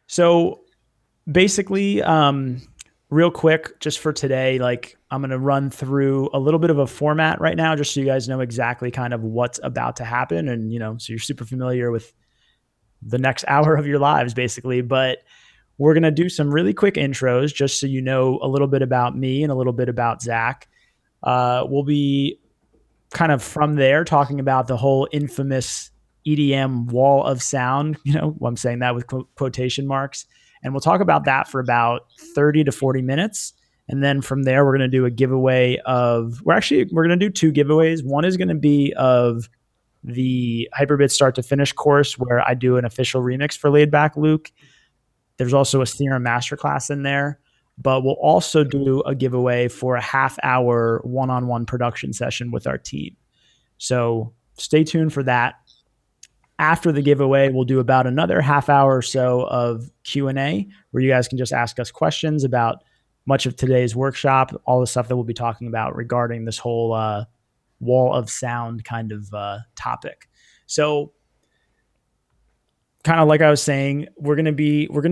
So basically, real quick, just for today, like I'm going to run through a little bit of a format right now, just so you guys know exactly kind of what's about to happen. And, so you're super familiar with the next hour of your lives, basically. But we're going to do some really quick intros, just so you know a little bit about me and a little bit about Zach. We'll be kind of from there talking about the whole infamous EDM wall of sound. I'm saying that with quotation marks. And we'll talk about that for about 30 to 40 minutes. And then from there, we're going to do a giveaway we're going to do two giveaways. One is going to be of the Hyperbit Start to Finish course, where I do an official remix for Laidback Luke. There's also a Theorem Masterclass in there. But we'll also do a giveaway for a half-hour one-on-one production session with our team. So stay tuned for that. After the giveaway, we'll do about another half hour or so of Q&A, where you guys can just ask us questions about much of today's workshop, all the stuff that we'll be talking about regarding this whole wall of sound kind of topic. So kind of like I was saying, we're going to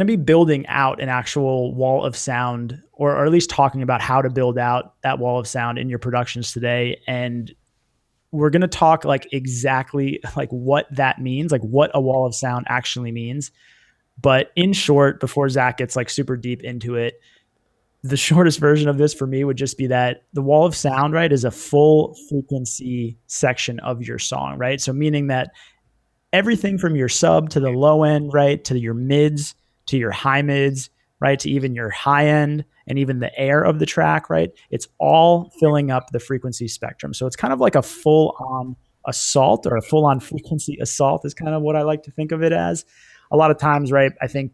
be building out an actual wall of sound, or at least talking about how to build out that wall of sound in your productions today. And we're going to talk like exactly like what that means, like what a wall of sound actually means. But in short, before Zach gets like super deep into it, the shortest version of this for me would just be that the wall of sound, right, is a full frequency section of your song, right? So meaning that everything from your sub to the low end, right, to your mids, to your high mids, right, to even your high end and even the air of the track, right? It's all filling up the frequency spectrum. So it's kind of like a full-on assault, or a full-on frequency assault is kind of what I like to think of it as. A lot of times, right, I think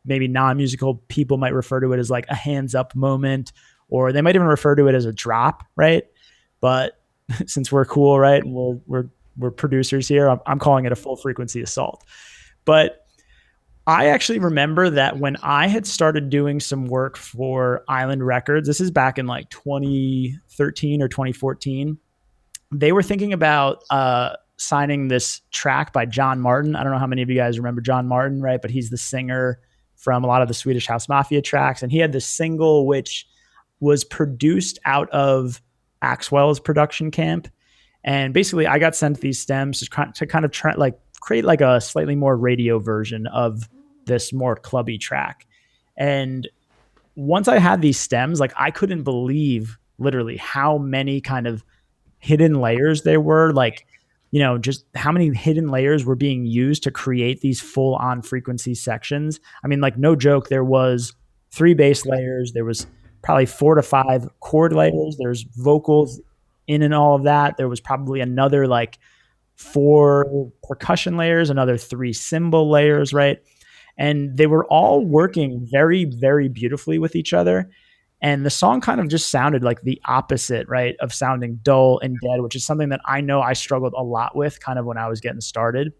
maybe non-musical people might refer to it as like a hands-up moment, or they might even refer to it as a drop, right? But since we're cool, right, and we're producers here, I'm calling it a full frequency assault. But I actually remember that when I had started doing some work for Island Records, this is back in like 2013 or 2014, they were thinking about signing this track by John Martin. I don't know how many of you guys remember John Martin, right? But he's the singer from a lot of the Swedish House Mafia tracks. And he had this single which was produced out of Axwell's production camp. And basically, I got sent these stems to kind of try, like, create like a slightly more radio version of this more clubby track. And once I had these stems, like, I couldn't believe literally how many kind of hidden layers there were. Like, just how many hidden layers were being used to create these full on frequency sections. I mean, like, no joke, there was 3 bass layers. There was probably 4 to 5 chord layers. There's vocals in and all of that. There was probably another like 4 percussion layers, another 3 cymbal layers, right? And they were all working very, very beautifully with each other. And the song kind of just sounded like the opposite, right, of sounding dull and dead, which is something that I know I struggled a lot with kind of when I was getting started.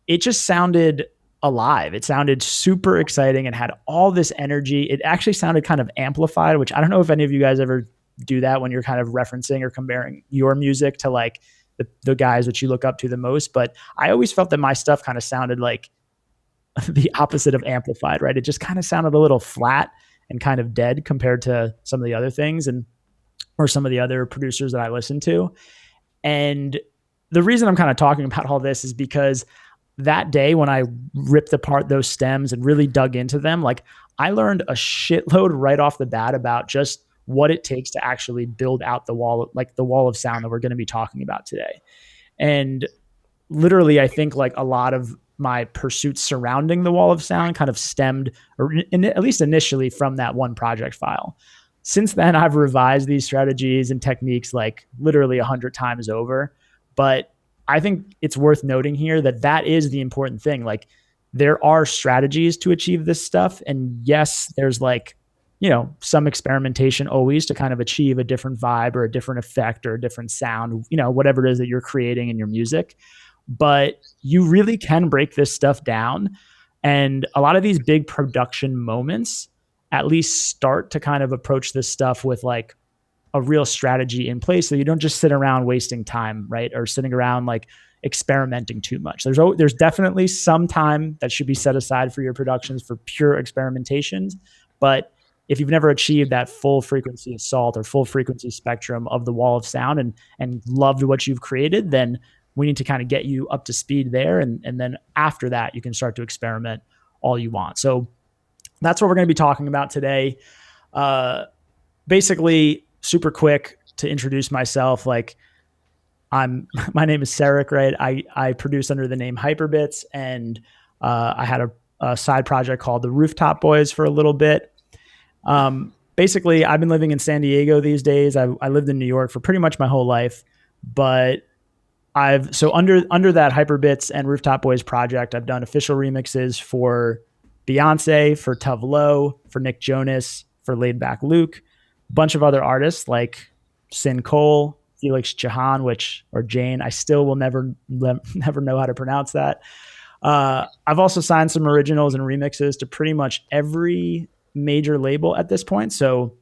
It just sounded alive. It sounded super exciting and had all this energy. It actually sounded kind of amplified, which I don't know if any of you guys ever do that when you're kind of referencing or comparing your music to like the guys that you look up to the most. But I always felt that my stuff kind of sounded like the opposite of amplified, right? It just kind of sounded a little flat and kind of dead compared to some of the other things or some of the other producers that I listen to. And the reason I'm kind of talking about all this is because that day when I ripped apart those stems and really dug into them, like, I learned a shitload right off the bat about just what it takes to actually build out the wall of sound that we're going to be talking about today. And literally, I think like a lot of my pursuits surrounding the wall of sound kind of stemmed, or at least initially, from that one project file. Since then, I've revised these strategies and techniques like literally 100 times over. But I think it's worth noting here that is the important thing. Like, there are strategies to achieve this stuff. And yes, there's like, some experimentation always to kind of achieve a different vibe or a different effect or a different sound, whatever it is that you're creating in your music. But you really can break this stuff down. And a lot of these big production moments at least start to kind of approach this stuff with like a real strategy in place, so you don't just sit around wasting time, right? Or sitting around like experimenting too much. There's definitely some time that should be set aside for your productions for pure experimentations, but if you've never achieved that full frequency assault or full frequency spectrum of the wall of sound and loved what you've created, then we need to kind of get you up to speed there. And then after that, you can start to experiment all you want. So that's what we're going to be talking about today. Basically, super quick to introduce myself. Like, my name is Sarek, right? I produce under the name Hyperbits, and I had a side project called the Rooftop Boys for a little bit. Basically, I've been living in San Diego these days. I lived in New York for pretty much my whole life, but under that Hyperbits and Rooftop Boys project, I've done official remixes for Beyonce, for Tove Lo, for Nick Jonas, for Laidback Luke, a bunch of other artists like Sin Cole, Felix Jahan, or Jane. I still will never know how to pronounce that. I've also signed some originals and remixes to pretty much every major label at this point. So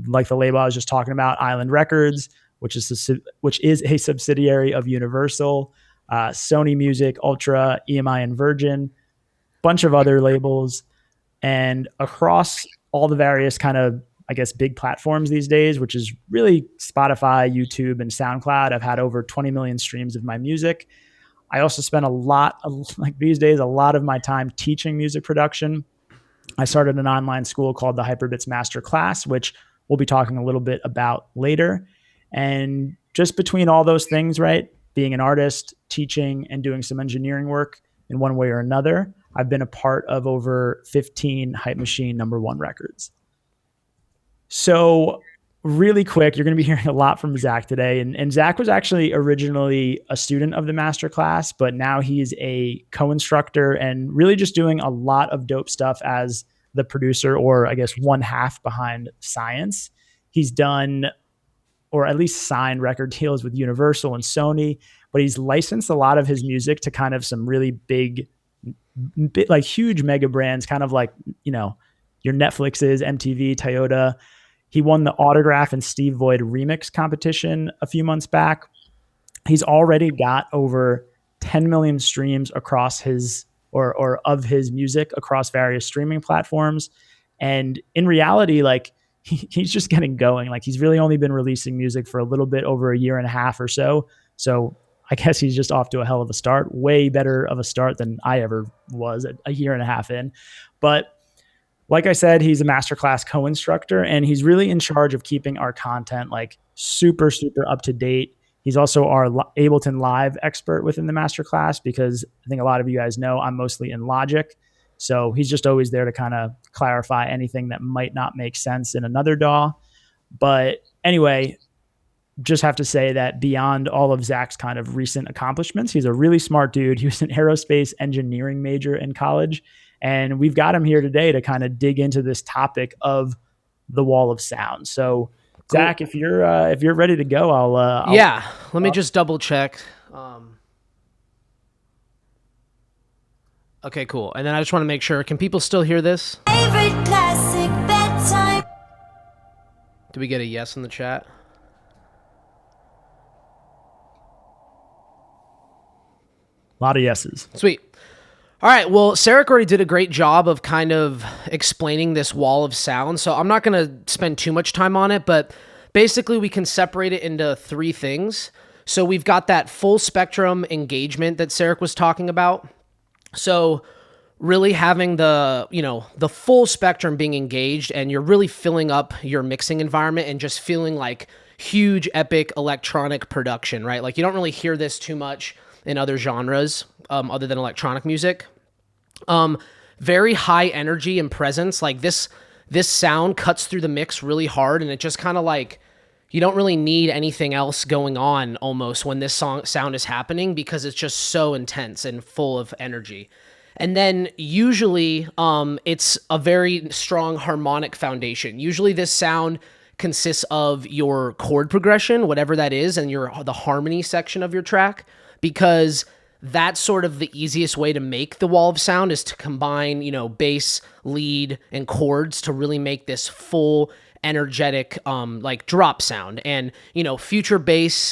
like the label I was just talking about, Island Records, which is a subsidiary of Universal, Sony Music, Ultra, EMI, and Virgin, bunch of other labels, and across all the various kind of, I guess, big platforms these days, which is really Spotify, YouTube, and SoundCloud. I've had over 20 million streams of my music. I also spend a lot of my time teaching music production. I started an online school called the Hyperbits Master Class, which we'll be talking a little bit about later. And just between all those things, right, being an artist, teaching, and doing some engineering work in one way or another, I've been a part of over 15 Hype Machine #1 records. So really quick, you're going to be hearing a lot from Zach today. And Zach was actually originally a student of the masterclass, but now he's a co-instructor and really just doing a lot of dope stuff as the producer, or I guess one half behind Science. He's done, or at least signed, record deals with Universal and Sony, but he's licensed a lot of his music to kind of some really big, like huge mega brands, kind of like, your Netflixes, MTV, Toyota. He won the Autograph and Steve Void remix competition a few months back. He's already got over 10 million streams across his of his music across various streaming platforms. And in reality, like he's just getting going. Like he's really only been releasing music for a little bit over a year and a half or so. So I guess he's just off to a hell of a start, way better of a start than I ever was a year and a half in. But like I said, he's a masterclass co-instructor, and he's really in charge of keeping our content like super, super up to date. He's also our Ableton Live expert within the masterclass, because I think a lot of you guys know I'm mostly in Logic. So he's just always there to kind of clarify anything that might not make sense in another DAW. But anyway, just have to say that beyond all of Zach's kind of recent accomplishments, he's a really smart dude. He was an aerospace engineering major in college. And we've got him here today to kind of dig into this topic of the wall of sound. So, cool. Zach, if you're ready to go, I'll let me just double check. Okay, cool. And then I just want to make sure, can people still hear this? Favorite classic bedtime. Do we get a yes in the chat? A lot of yeses. Sweet. All right, well, Sarek already did a great job of kind of explaining this wall of sound, so I'm not going to spend too much time on it, but basically we can separate it into three things. So we've got that full spectrum engagement that Sarek was talking about. So really having the full spectrum being engaged, and you're really filling up your mixing environment and just feeling like huge, epic electronic production, right? Like you don't really hear this too much in other genres other than electronic music. Very high energy and presence. Like this sound cuts through the mix really hard, and it just kind of like, you don't really need anything else going on almost when this sound is happening, because it's just so intense and full of energy. And then usually it's a very strong harmonic foundation. Usually this sound consists of your chord progression, whatever that is, and the harmony section of your track, because that's sort of the easiest way to make the wall of sound, is to combine, bass, lead, and chords to really make this full energetic like drop sound. And future bass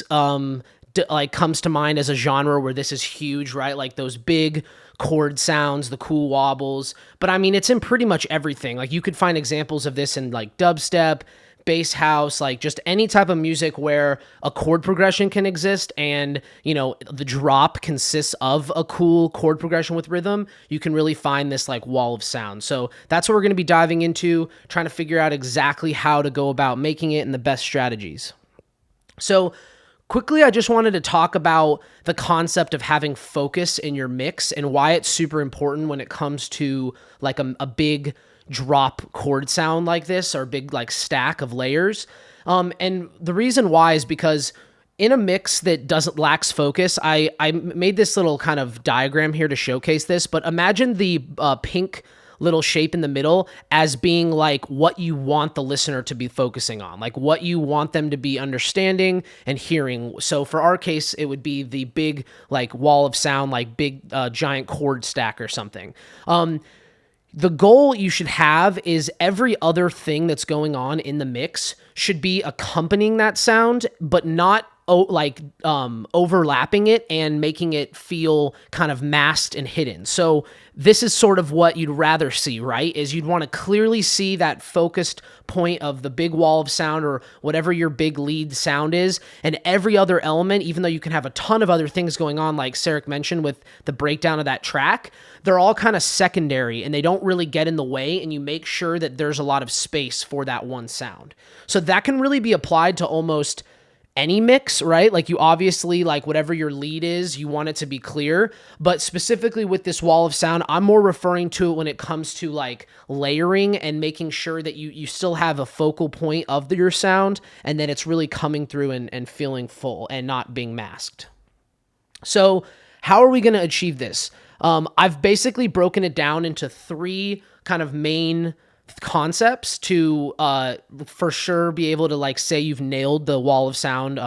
like comes to mind as a genre where this is huge, right? Like those big chord sounds, the cool wobbles. But I mean, it's in pretty much everything. Like you could find examples of this in like dubstep, bass house, like just any type of music where a chord progression can exist and, you know, the drop consists of a cool chord progression with rhythm. You can really find this like wall of sound. So that's what we're going to be diving into, trying to figure out exactly how to go about making it and the best strategies. So quickly, I just wanted to talk about the concept of having focus in your mix and why it's super important when it comes to like a big drop chord sound like this, or big like stack of layers. And the reason why is because in a mix that doesn't lacks focus, I made this little kind of diagram here to showcase this, but imagine the pink little shape in the middle as being like what you want the listener to be focusing on, like what you want them to be understanding and hearing. So for our case, it would be the big like wall of sound, like big giant chord stack or something. The goal you should have is every other thing that's going on in the mix should be accompanying that sound, but not overlapping it and making it feel kind of masked and hidden. So this is sort of what you'd rather see, right? Is you'd want to clearly see that focused point of the big wall of sound or whatever your big lead sound is, and every other element, even though you can have a ton of other things going on, like Sarek mentioned with the breakdown of that track, they're all kind of secondary and they don't really get in the way, and you make sure that there's a lot of space for that one sound. So that can really be applied to almost any mix, right? Like you obviously, like whatever your lead is, you want it to be clear, but specifically with this wall of sound, I'm more referring to it when it comes to like layering and making sure that you still have a focal point of your sound and then it's really coming through and feeling full and not being masked. So how are we going to achieve this? I've basically broken it down into 3 kind of main concepts to for sure be able to like say you've nailed the wall of sound,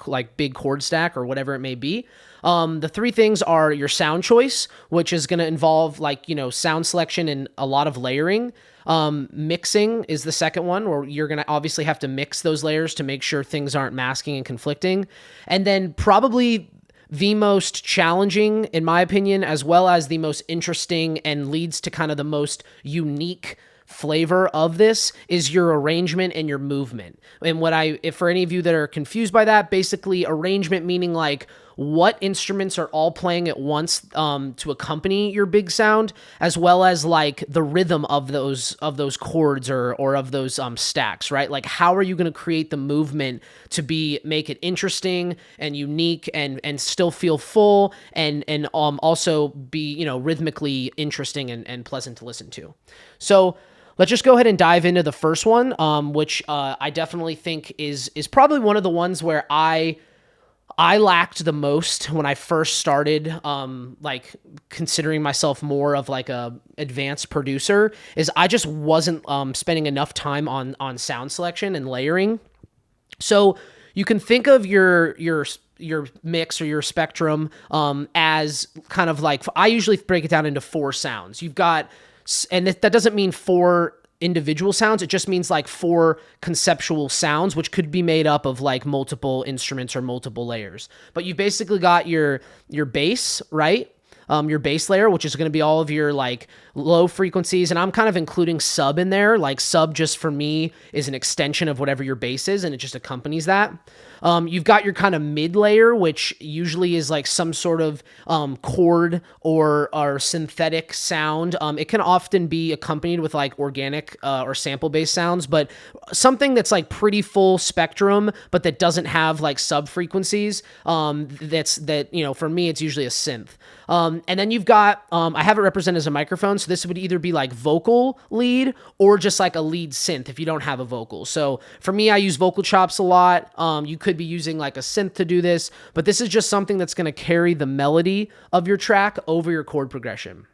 like big chord stack or whatever it may be. The 3 things are your sound choice, which is going to involve like, you know, sound selection and a lot of layering. Mixing is the second one, where you're going to obviously have to mix those layers to make sure things aren't masking and conflicting. And then probably the most challenging, in my opinion, as well as the most interesting and leads to kind of the most unique flavor of this, is your arrangement and your movement. And if for any of you that are confused by that, basically arrangement meaning like what instruments are all playing at once to accompany your big sound, as well as like the rhythm of those chords or of those stacks, right? Like how are you going to create the movement to make it interesting and unique and still feel full and also be, you know, rhythmically interesting and pleasant to listen to. So let's just go ahead and dive into the first one, which I definitely think is probably one of the ones where I lacked the most when I first started, like considering myself more of like a advanced producer, is I just wasn't spending enough time on sound selection and layering. So you can think of your mix or your spectrum as kind of like, I usually break it down into 4 sounds. You've got, and that doesn't mean 4 individual sounds. It just means like 4 conceptual sounds, which could be made up of like multiple instruments or multiple layers. But you've basically got your bass, right? Your bass layer, which is going to be all of your like low frequencies. And I'm kind of including sub in there. Like sub just for me is an extension of whatever your bass is, and it just accompanies that. You've got your kind of mid layer, which usually is like some sort of chord or synthetic sound. It can often be accompanied with like organic or sample-based sounds, but something that's like pretty full spectrum, but that doesn't have like sub frequencies. That you know, for me, it's usually a synth. And then you've got, I have it represented as a microphone. So this would either be like vocal lead or just like a lead synth if you don't have a vocal. So for me, I use vocal chops a lot. You could be using like a synth to do this, but this is just something that's going to carry the melody of your track over your chord progression.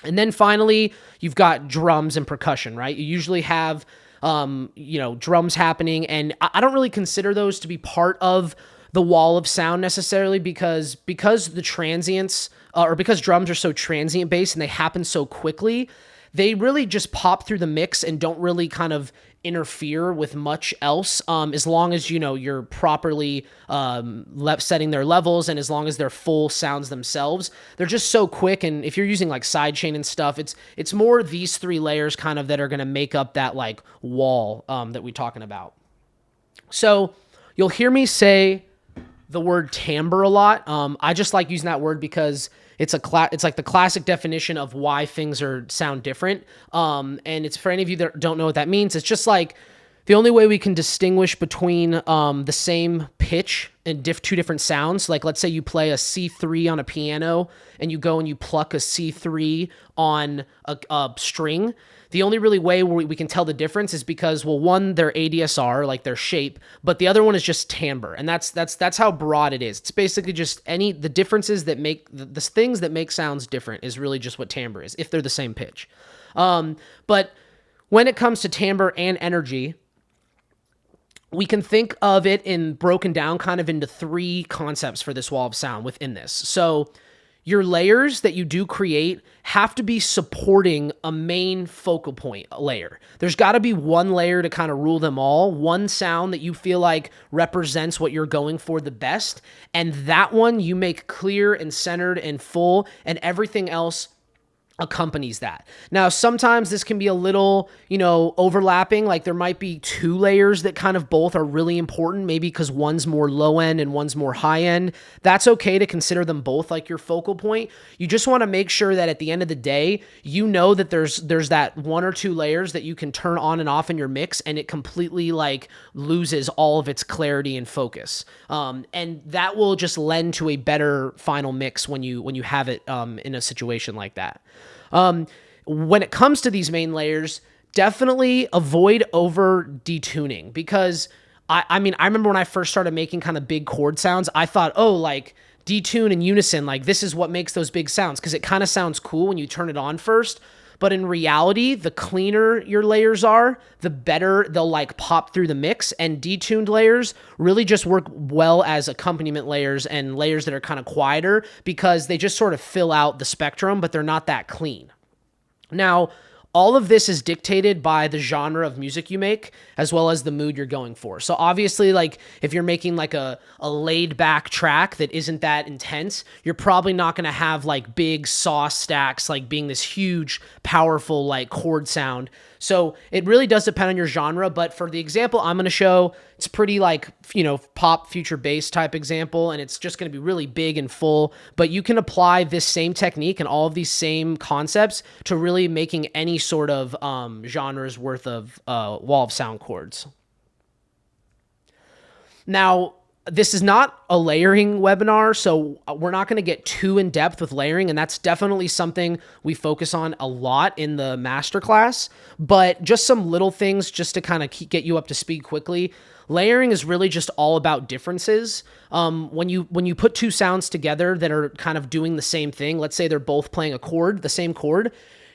And then finally, you've got drums and percussion, right? You usually have, drums happening, and I don't really consider those to be part of the wall of sound necessarily because the transients or because drums are so transient based and they happen so quickly, they really just pop through the mix and don't really kind of interfere with much else, as long as, you know, you're properly setting their levels, and as long as they're full sounds themselves. They're just so quick, and if you're using like sidechain and stuff, it's more these three layers kind of that are going to make up that like wall that we're talking about. So you'll hear me say the word timbre a lot. I just like using that word because it's like the classic definition of why things sound different. And it's for any of you that don't know what that means. It's just like the only way we can distinguish between the same pitch and two different sounds. Like, let's say you play a C3 on a piano and you go and you pluck a C3 on a string. The only really way we can tell the difference is because, well, one, they're ADSR, like their shape, but the other one is just timbre, and that's how broad it is. It's basically just the differences that make the things that make sounds different is really just what timbre is, if they're the same pitch. But when it comes to timbre and energy, we can think of it in broken down kind of into three concepts for this wall of sound within this. So your layers that you do create have to be supporting a main focal point layer. There's got to be one layer to kind of rule them all, one sound that you feel like represents what you're going for the best, and that one you make clear and centered and full, and everything else accompanies that. Now, sometimes this can be a little, overlapping. Like there might be two layers that kind of both are really important, maybe because one's more low end and one's more high end. That's okay to consider them both like your focal point. You just want to make sure that at the end of the day, you know that there's that one or two layers that you can turn on and off in your mix, and it completely like loses all of its clarity and focus. And that will just lend to a better final mix when you have it in a situation like that. When it comes to these main layers, definitely avoid over detuning, because I remember when I first started making kind of big chord sounds, I thought, like detune and unison, like this is what makes those big sounds, because it kind of sounds cool when you turn it on first. But in reality, the cleaner your layers are, the better they'll like pop through the mix. And detuned layers really just work well as accompaniment layers and layers that are kind of quieter, because they just sort of fill out the spectrum, but they're not that clean. Now, all of this is dictated by the genre of music you make, as well as the mood you're going for. So obviously, like if you're making like a laid back track that isn't that intense, you're probably not going to have like big saw stacks, like being this huge, powerful like chord sound. So it really does depend on your genre. But for the example I'm going to show, it's pretty like, pop future bass type example, and it's just going to be really big and full. But you can apply this same technique and all of these same concepts to really making any sort of genre's worth of wall of sound chords. Now, this is not a layering webinar, so we're not going to get too in depth with layering, and that's definitely something we focus on a lot in the masterclass. But just some little things just to kind of get you up to speed quickly. Layering is really just all about differences. When you put two sounds together that are kind of doing the same thing, let's say they're both playing a chord, the same chord,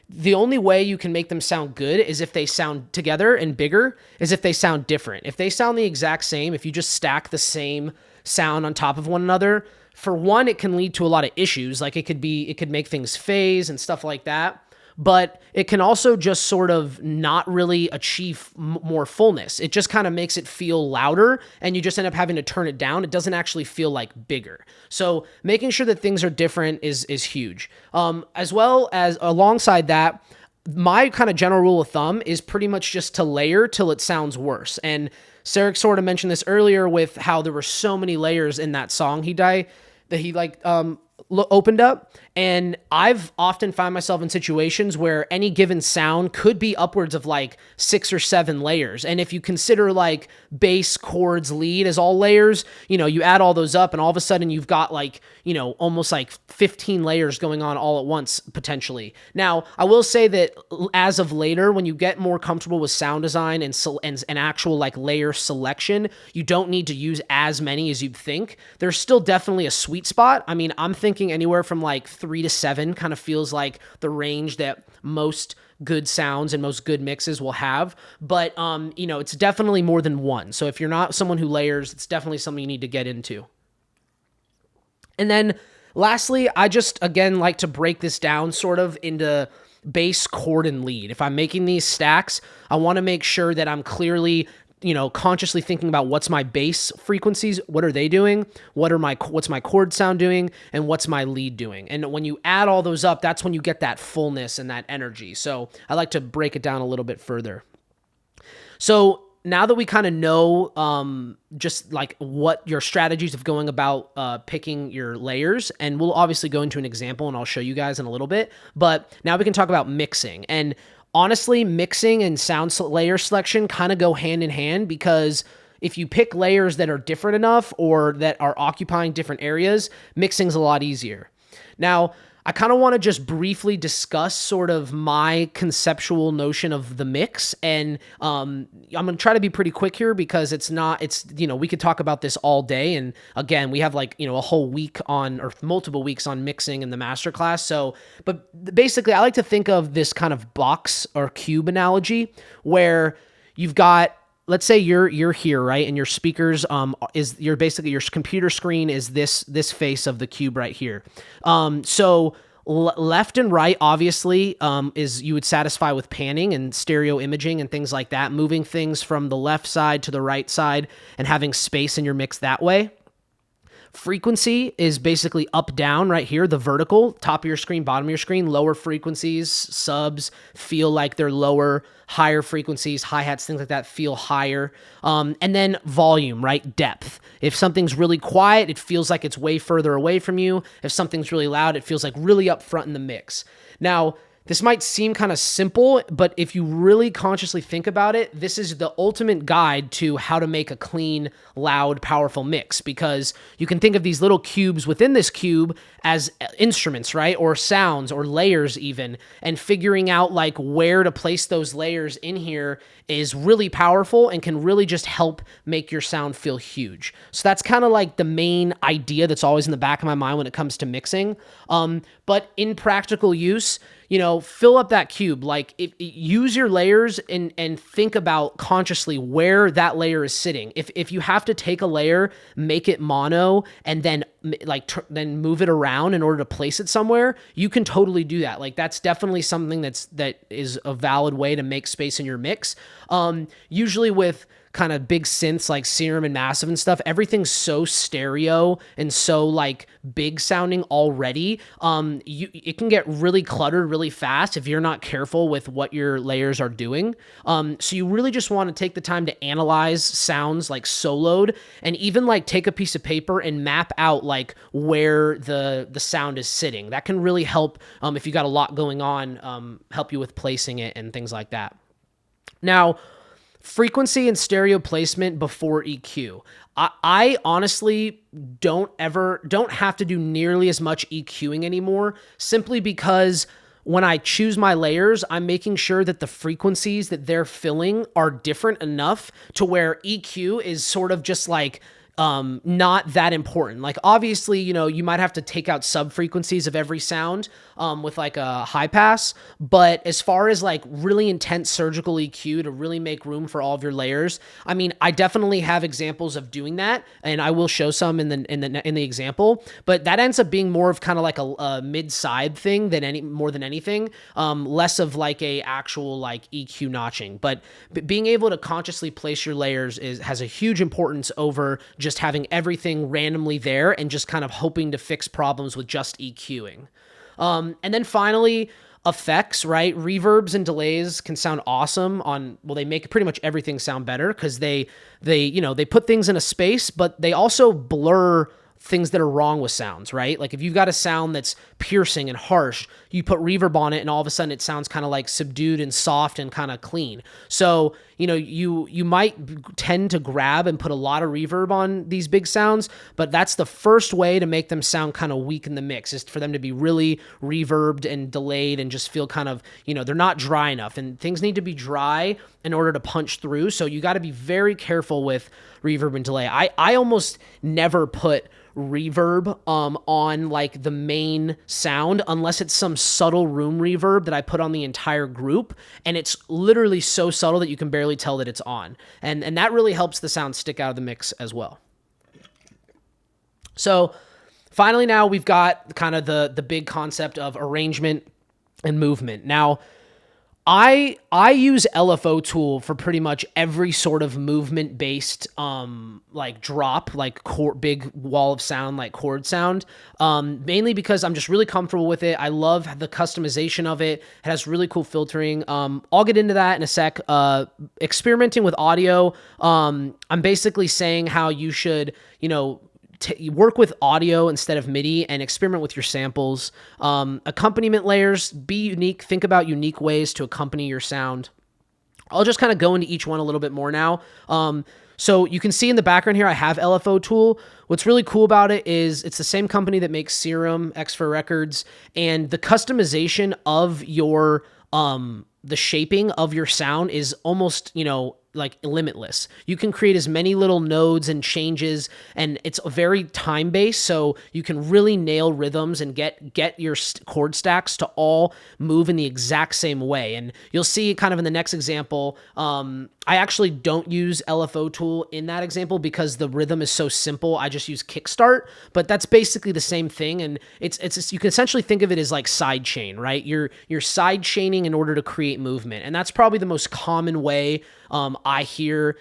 the only way you can make them sound good is if they sound together, and bigger is if they sound different. If they sound the exact same, if you just stack the same sound on top of one another, for one, it can lead to a lot of issues. Like it could make things phase and stuff like that. But it can also just sort of not really achieve more fullness. It just kind of makes it feel louder, and you just end up having to turn it down. It doesn't actually feel like bigger. So making sure that things are different is huge. As well as alongside that, my kind of general rule of thumb is pretty much just to layer till it sounds worse. And Sarek sort of mentioned this earlier with how there were so many layers in that song that he opened up. And I've often found myself in situations where any given sound could be upwards of like 6 or 7 layers. And if you consider like bass, chords, lead as all layers, you add all those up, and all of a sudden you've got like, almost like 15 layers going on all at once, potentially. Now, I will say that as of later, when you get more comfortable with sound design and actual like layer selection, you don't need to use as many as you'd think. There's still definitely a sweet spot. I mean, I'm thinking anywhere from like 3 to 7 kind of feels like the range that most good sounds and most good mixes will have. But, it's definitely more than 1. So if you're not someone who layers, it's definitely something you need to get into. And then lastly, I just, again, like to break this down sort of into bass, chord, and lead. If I'm making these stacks, I want to make sure that I'm clearly, consciously thinking about what's my bass frequencies, what are they doing, what's my chord sound doing, and what's my lead doing. And when you add all those up, that's when you get that fullness and that energy. So I like to break it down a little bit further. So now that we kind of know just like what your strategies of going about picking your layers, and we'll obviously go into an example and I'll show you guys in a little bit, but now we can talk about mixing. And honestly, mixing and sound layer selection kind of go hand in hand, because if you pick layers that are different enough or that are occupying different areas, mixing's a lot easier. Now, I kind of want to just briefly discuss sort of my conceptual notion of the mix. And I'm going to try to be pretty quick here, because we could talk about this all day. And again, we have like, a whole week or multiple weeks on mixing in the masterclass. So, but basically I like to think of this kind of box or cube analogy where you've got, let's say you're here, right? And your speakers your computer screen is this face of the cube right here. So left and right, obviously, is you would satisfy with panning and stereo imaging and things like that, moving things from the left side to the right side and having space in your mix that way. Frequency is basically up, down right here, the vertical, top of your screen, bottom of your screen. Lower frequencies, subs feel like they're lower, higher frequencies, hi-hats, things like that feel higher. And then volume, right? Depth. If something's really quiet, it feels like it's way further away from you. If something's really loud, it feels like really up front in the mix. Now, this might seem kind of simple, but if you really consciously think about it, this is the ultimate guide to how to make a clean, loud, powerful mix, because you can think of these little cubes within this cube as instruments, right? Or sounds or layers even, and figuring out like where to place those layers in here is really powerful and can really just help make your sound feel huge. So that's kind of like the main idea that's always in the back of my mind when it comes to mixing. But in practical use, fill up that cube. Like use your layers and think about consciously where that layer is sitting. If you have to take a layer, make it mono, and then then move it around in order to place it somewhere, you can totally do that. Like that's definitely something that is a valid way to make space in your mix. Usually with kind of big synths like Serum and Massive and stuff, everything's so stereo and so like big sounding already. It can get really cluttered really fast if you're not careful with what your layers are doing. So you really just want to take the time to analyze sounds like soloed, and even like take a piece of paper and map out like where the sound is sitting. That can really help if you got a lot going on, help you with placing it and things like that. Now, frequency and stereo placement before EQ. I honestly don't have to do nearly as much EQing anymore, simply because when I choose my layers, I'm making sure that the frequencies that they're filling are different enough to where EQ is sort of just like not that important. Like obviously, you might have to take out sub frequencies of every sound with like a high pass, but as far as like really intense surgical EQ to really make room for all of your layers, I mean, I definitely have examples of doing that, and I will show some in the example, but that ends up being more of kind of like a mid-side thing more than anything, less of like a actual like EQ notching. But being able to consciously place your layers has a huge importance over just having everything randomly there and just kind of hoping to fix problems with just EQing. And then finally, effects, right? Reverbs and delays can sound awesome they make pretty much everything sound better because they put things in a space, but they also blur things that are wrong with sounds, right? Like if you've got a sound that's piercing and harsh, you put reverb on it and all of a sudden it sounds kind of like subdued and soft and kind of clean. So, you might tend to grab and put a lot of reverb on these big sounds, but that's the first way to make them sound kind of weak in the mix, is for them to be really reverbed and delayed and just feel kind of, they're not dry enough, and things need to be dry in order to punch through. So you got to be very careful with reverb and delay. I almost never put reverb on like the main sound unless it's some subtle room reverb that I put on the entire group, and it's literally so subtle that you can barely tell that it's on, and that really helps the sound stick out of the mix as well. So finally, now we've got kind of the big concept of arrangement and movement. Now, I use LFO tool for pretty much every sort of movement based like drop, like big wall of sound, like chord sound, mainly because I'm just really comfortable with it. I love the customization of it. It has really cool filtering. I'll get into that in a sec. Experimenting with audio, I'm basically saying how you should, you work with audio instead of MIDI and experiment with your samples. Accompaniment layers, be unique. Think about unique ways to accompany your sound. I'll just kind of go into each one a little bit more now. So you can see in the background here, I have LFO tool. What's really cool about it is it's the same company that makes Serum, X for Records, and the customization of your, the shaping of your sound is almost, like limitless. You can create as many little nodes and changes, and it's very time based, so you can really nail rhythms and get your chord stacks to all move in the exact same way. And you'll see kind of in the next example, I actually don't use LFO tool in that example because the rhythm is so simple. I just use kickstart, but that's basically the same thing. And it's you can essentially think of it as like side chain, right? You're side chaining in order to create movement, and that's probably the most common way I hear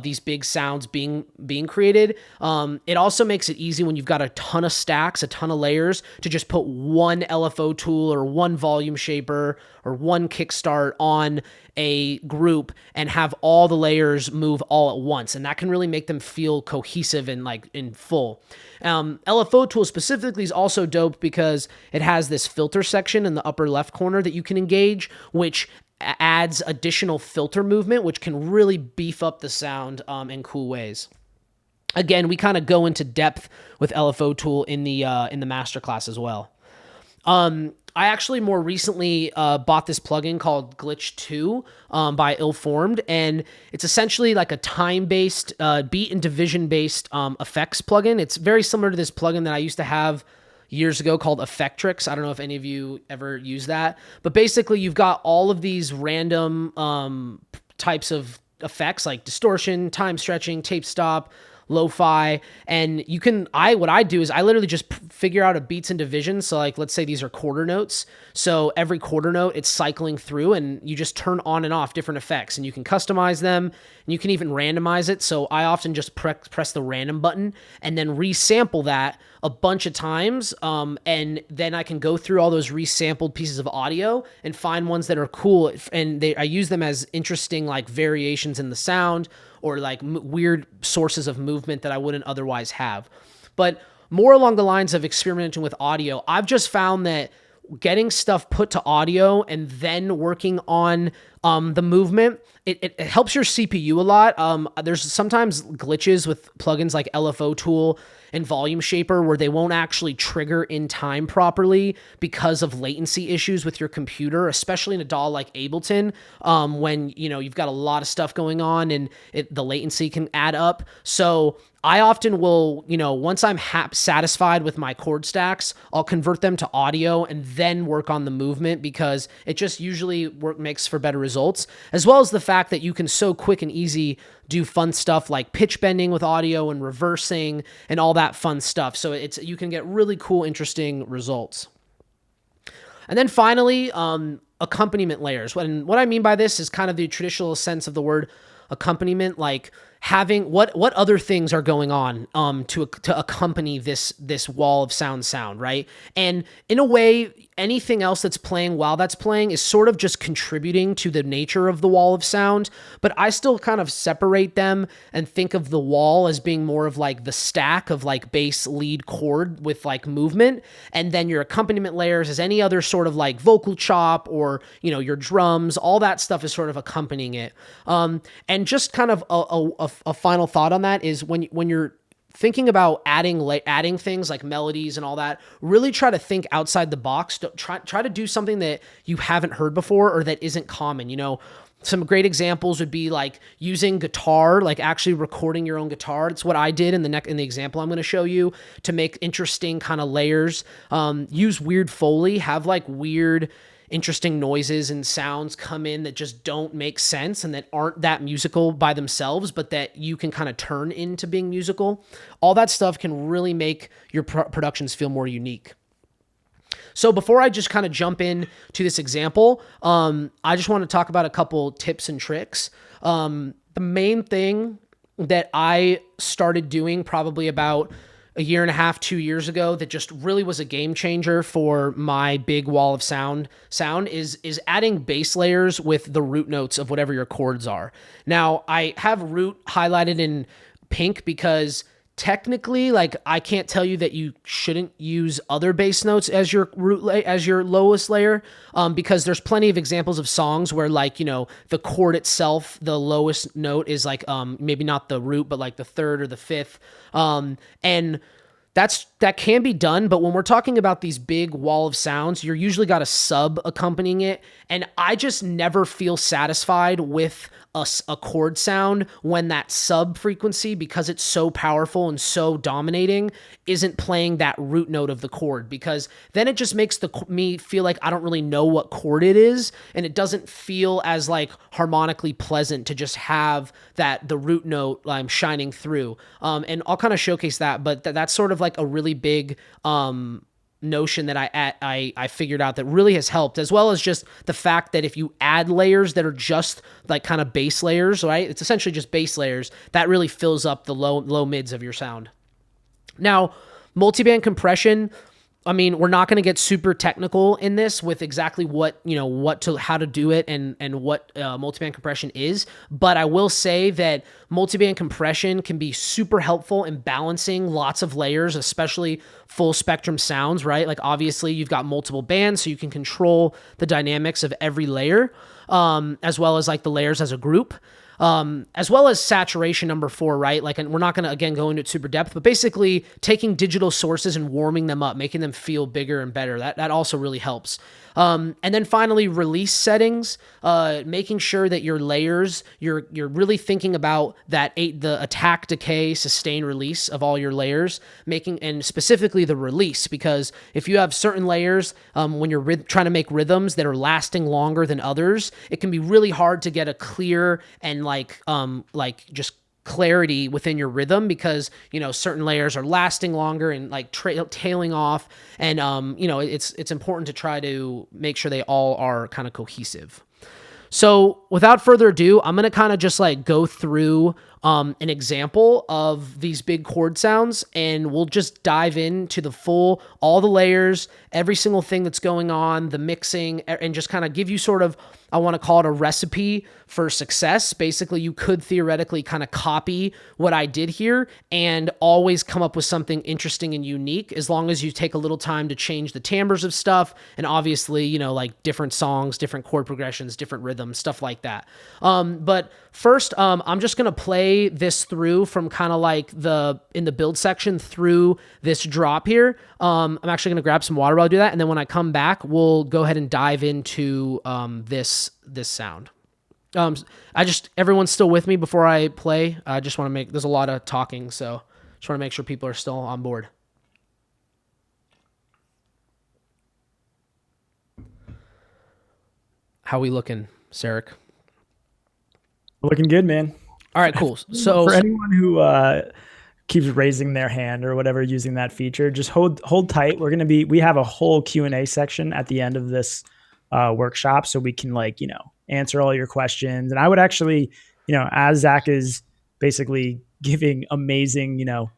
these big sounds being created. It also makes it easy when you've got a ton of stacks, a ton of layers, to just put one LFO tool or one volume shaper or one kickstart on a group and have all the layers move all at once. And that can really make them feel cohesive and like in full. LFO tool specifically is also dope because it has this filter section in the upper left corner that you can engage, which adds additional filter movement, which can really beef up the sound in cool ways. Again, we kind of go into depth with LFO tool in the masterclass as well. I actually more recently bought this plugin called Glitch 2 by Illformed, and it's essentially like a time-based, beat and division-based effects plugin. It's very similar to this plugin that I used to have years ago called Effectrix. I don't know if any of you ever use that, but basically you've got all of these random types of effects like distortion, time stretching, tape stop, lo-fi, and you can, what I do is I literally just figure out a beats and divisions. So like, let's say these are quarter notes. So every quarter note it's cycling through, and you just turn on and off different effects, and you can customize them, and you can even randomize it. So I often just press the random button and then resample that a bunch of times. And then I can go through all those resampled pieces of audio and find ones that are cool. And I use them as interesting, like variations in the sound, or like weird sources of movement that I wouldn't otherwise have. But more along the lines of experimenting with audio, I've just found that getting stuff put to audio and then working on the movement, it helps your CPU a lot. There's sometimes glitches with plugins like LFO tool and volume shaper where they won't actually trigger in time properly because of latency issues with your computer, especially in a DAW like Ableton, when you've got a lot of stuff going on and the latency can add up. So I often will, once I'm satisfied with my chord stacks, I'll convert them to audio and then work on the movement, because it just usually makes for better results, as well as the fact that you can so quick and easy do fun stuff like pitch bending with audio and reversing and all that fun stuff. So you can get really cool, interesting results. And then finally, accompaniment layers. What I mean by this is kind of the traditional sense of the word accompaniment, like having what other things are going on to accompany this wall of sound, right? And in a way, anything else that's playing while that's playing is sort of just contributing to the nature of the wall of sound, but I still kind of separate them and think of the wall as being more of like the stack of like bass, lead, chord with like movement, and then your accompaniment layers as any other sort of like vocal chop or your drums. All that stuff is sort of accompanying it. And just kind of a final thought on that is when you're thinking about adding things like melodies and all that, really try to think outside the box. Try to do something that you haven't heard before or that isn't common. Some great examples would be like using guitar, like actually recording your own guitar. It's what I did in the example I'm going to show you to make interesting kind of layers. Use weird Foley, have like weird, interesting noises and sounds come in that just don't make sense and that aren't that musical by themselves, but that you can kind of turn into being musical. All that stuff can really make your productions feel more unique. So before I just kind of jump in to this example, I just want to talk about a couple tips and tricks. The main thing that I started doing probably about a year and a half, 2 years ago, that just really was a game changer for my big wall of sound is adding bass layers with the root notes of whatever your chords are. Now, I have root highlighted in pink because technically, like, I can't tell you that you shouldn't use other bass notes as your as your lowest layer, because there's plenty of examples of songs where, like, you know, the chord itself, the lowest note is like maybe not the root, but like the third or the fifth, and that can be done. But when we're talking about these big wall of sounds, you're usually got a sub accompanying it, and I just never feel satisfied with a chord sound when that sub frequency, because it's so powerful and so dominating, isn't playing that root note of the chord, because then it just makes me feel like I don't really know what chord it is, and it doesn't feel as like harmonically pleasant to just have the root note shining through. And I'll kind of showcase that, but that's sort of like a really big notion that I figured out that really has helped, as well as just the fact that if you add layers that are just like kind of bass layers, right? It's essentially just bass layers that really fills up the low mids of your sound. Now, multiband compression, I mean, we're not going to get super technical in this with exactly how to do it and what multiband compression is. But I will say that multiband compression can be super helpful in balancing lots of layers, especially full spectrum sounds, right? Like, obviously you've got multiple bands, so you can control the dynamics of every layer, as well as like the layers as a group. As well as saturation number 4, right? Like, and we're not going to, again, go into it super depth, but basically taking digital sources and warming them up, making them feel bigger and better. That also really helps. And then finally, release settings, making sure that your layers, you're really thinking about the attack, decay, sustain, release of all your layers, and specifically the release, because if you have certain layers, when you're trying to make rhythms that are lasting longer than others, it can be really hard to get a clear and just clarity within your rhythm, because, you know, certain layers are lasting longer and like tailing off, and it's important to try to make sure they all are kind of cohesive. So without further ado, I'm going to kind of just like go through an example of these big chord sounds, and we'll just dive into all the layers, every single thing that's going on, the mixing, and just kind of give you sort of, I want to call it a recipe for success. Basically, you could theoretically kind of copy what I did here and always come up with something interesting and unique, as long as you take a little time to change the timbres of stuff, and obviously, you know, like different songs, different chord progressions, different rhythms, stuff like that. But first, I'm just going to play this through from kind of like in the build section through this drop here. I'm actually going to grab some water while I do that, and then when I come back, we'll go ahead and dive into this sound. Everyone's still with me before I play. I just want to there's a lot of talking, so just want to make sure people are still on board. How we looking, Sarek? Looking good, man. All right, cool. So for anyone who keeps raising their hand or whatever using that feature, just hold tight. We have a whole Q&A section at the end of this workshop, so we can, like, you know, answer all your questions. And I would actually, you know, as Zach is basically giving amazing, you know,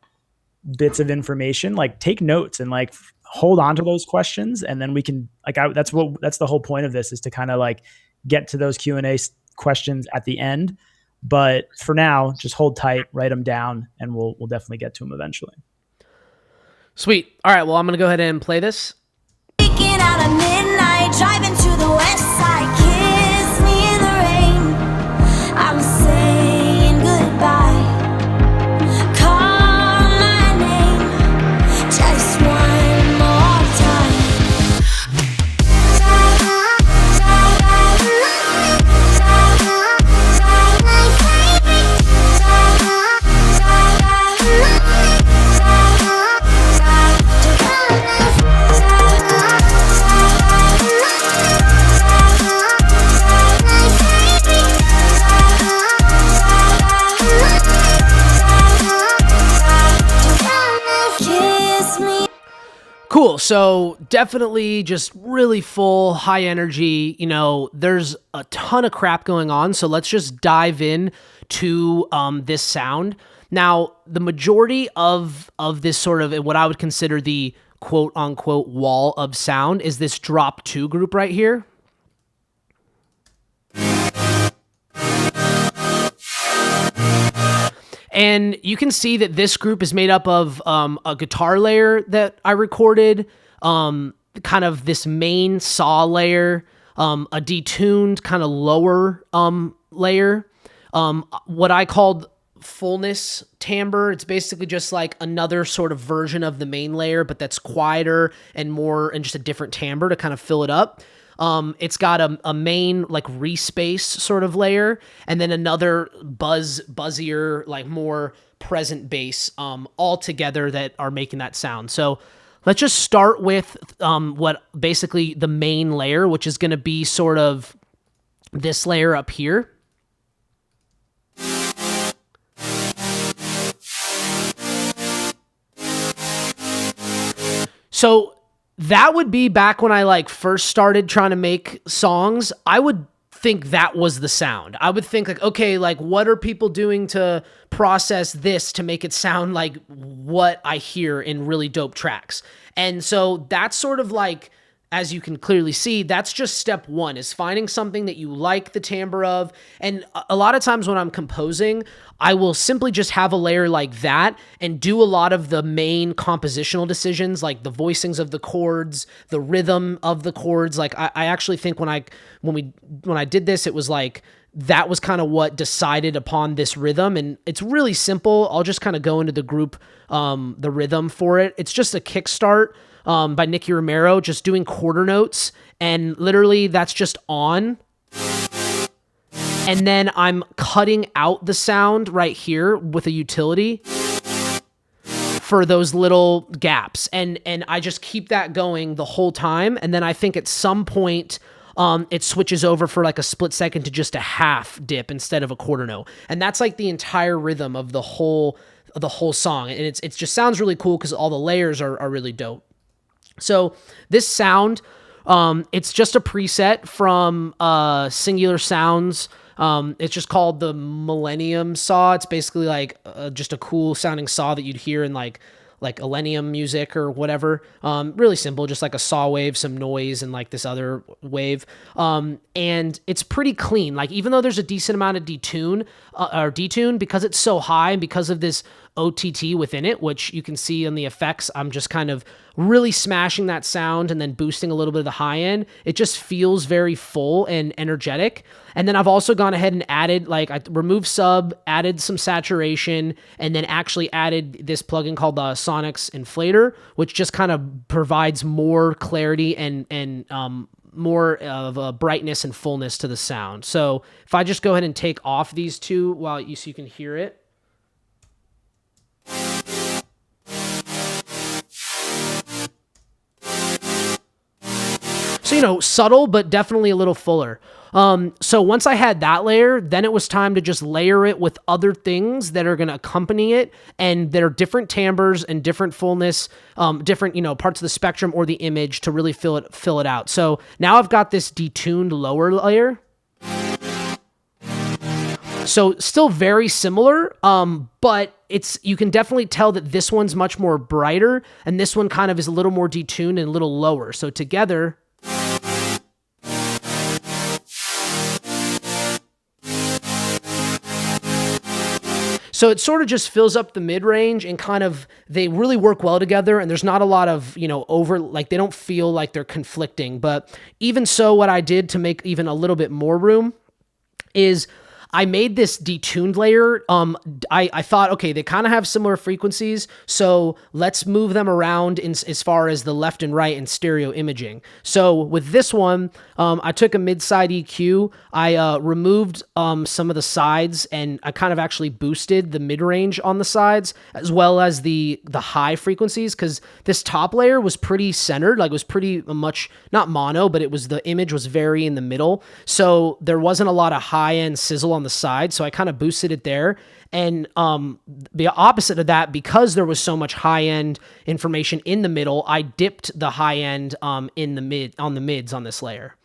bits of information, like, take notes and like hold on to those questions, and then we can, like, that's the whole point of this, is to kind of like get to those Q&A questions at the end. But for now, just hold tight, write them down, and we'll definitely get to them eventually. Sweet. All right, well, I'm gonna go ahead and play this. Speaking out at midnight, driving to the west side, kiss me in the rain. I'm saying goodbye. Call my name just one more time. Cool. So definitely just really full, high energy. There's a ton of crap going on. So let's just dive in to this sound. Now, the majority of this sort of what I would consider the quote unquote wall of sound is this drop 2 group right here. And you can see that this group is made up of a guitar layer that I recorded, kind of this main saw layer, a detuned kind of lower layer, what I called fullness timbre. It's basically just like another sort of version of the main layer, but that's quieter and more and just a different timbre to kind of fill it up. It's got a main like respace sort of layer, and then another buzzier, like more present bass, all together that are making that sound. So let's just start with what basically the main layer, which is going to be sort of this layer up here. So that would be back when I like first started trying to make songs. I would think that was the sound. I would think like, okay, like what are people doing to process this to make it sound like what I hear in really dope tracks? And so that's sort of like, as you can clearly see, that's just step 1, is finding something that you like the timbre of. And a lot of times when I'm composing, I will simply just have a layer like that and do a lot of the main compositional decisions, like the voicings of the chords, the rhythm of the chords. Like I actually think when I did this, it was like that was kind of what decided upon this rhythm. And it's really simple. I'll just kind of go into the group, the rhythm for it. It's just a kickstart by Nicky Romero, just doing quarter notes, and literally that's just on. And then I'm cutting out the sound right here with a utility for those little gaps. And I just keep that going the whole time. And then I think at some point, it switches over for like a split second to just a half dip instead of a quarter note. And that's like the entire rhythm of the whole song. And it just sounds really cool because all the layers are really dope. So this sound, it's just a preset from Singular Sounds. It's just called the Millennium Saw. It's basically like just a cool sounding saw that you'd hear in like Millennium music or whatever. Really simple, just like a saw wave, some noise, and like this other wave. And it's pretty clean. Like even though there's a decent amount of detune, because it's so high and because of this OTT within it, which you can see in the effects, I'm just kind of really smashing that sound and then boosting a little bit of the high end. It just feels very full and energetic. And then I've also gone ahead and added, like I removed sub, added some saturation, and then actually added this plugin called the Sonics Inflator, which just kind of provides more clarity and more of a brightness and fullness to the sound. So if I just go ahead and take off these two so you can hear it. So, subtle, but definitely a little fuller. So once I had that layer, then it was time to just layer it with other things that are going to accompany it, and that are different timbres and different fullness, different, parts of the spectrum or the image to really fill it out. So now I've got this detuned lower layer. So still very similar, but you can definitely tell that this one's much more brighter, and this one kind of is a little more detuned and a little lower. So together, so it sort of just fills up the mid-range, and kind of, they really work well together, and there's not a lot of, they don't feel like they're conflicting. But even so, what I did to make even a little bit more room is I made this detuned layer. I thought, okay, they kind of have similar frequencies, so let's move them around as far as the left and right and stereo imaging. So with this one, I took a mid-side EQ. I removed some of the sides, and I kind of actually boosted the mid-range on the sides, as well as the high frequencies, because this top layer was pretty centered. Like, it was pretty much, not mono, but the image was very in the middle. So there wasn't a lot of high-end sizzle on the side. So I kind of boosted it there. And the opposite of that, because there was so much high end information in the middle, I dipped the high end in the mids on this layer.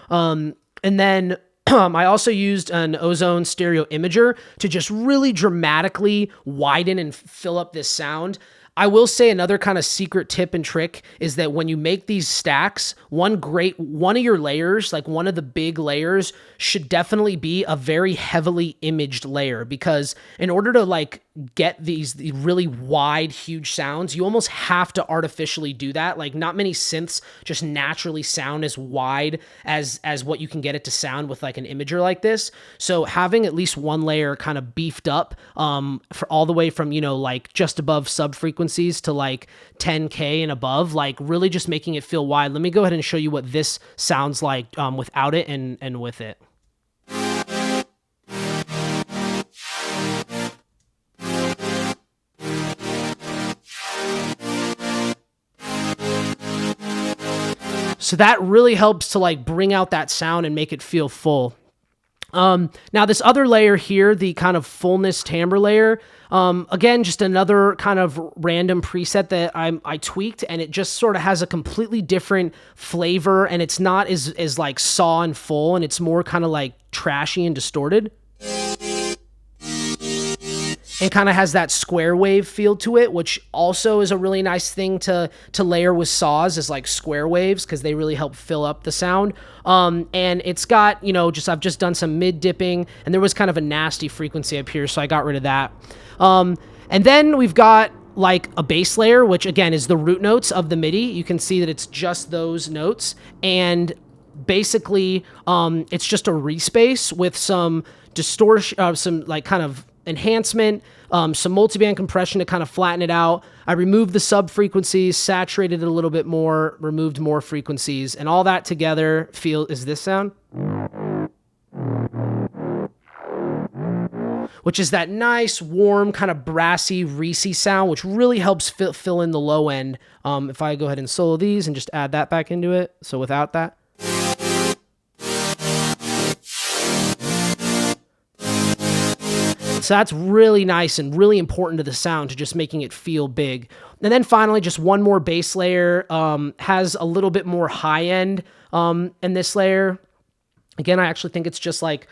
And then I also used an ozone stereo imager to just really dramatically widen and fill up this sound. I will say another kind of secret tip and trick is that when you make these stacks, one of your layers, like one of the big layers, should definitely be a very heavily imaged layer, because in order to like get these really wide, huge sounds, you almost have to artificially do that. Like not many synths just naturally sound as wide as what you can get it to sound with like an imager like this. So having at least one layer kind of beefed up for all the way from, like just above sub frequencies to like 10K and above, like really just making it feel wide. Let me go ahead and show you what this sounds like without it and with it. So that really helps to like bring out that sound and make it feel full. Now this other layer here, the kind of fullness timbre layer, again, just another kind of random preset that I tweaked, and it just sort of has a completely different flavor, and it's not as like saw and full, and it's more kind of like trashy and distorted. It kind of has that square wave feel to it, which also is a really nice thing to layer with saws, is like square waves, because they really help fill up the sound. And it's got, I've just done some mid dipping, and there was kind of a nasty frequency up here, so I got rid of that. And then we've got like a bass layer, which again is the root notes of the MIDI. You can see that it's just those notes, and basically it's just a respace with some distortion, some like kind of enhancement, some multiband compression to kind of flatten it out. I removed the sub frequencies, saturated it a little bit more, removed more frequencies, and all that together is this sound, which is that nice, warm, kind of brassy, Reese sound, which really helps fill in the low end. If I go ahead and solo these and just add that back into it, so without that. So that's really nice and really important to the sound, to just making it feel big. And then finally, just one more bass layer, has a little bit more high end in this layer. Again, I actually think it's just like,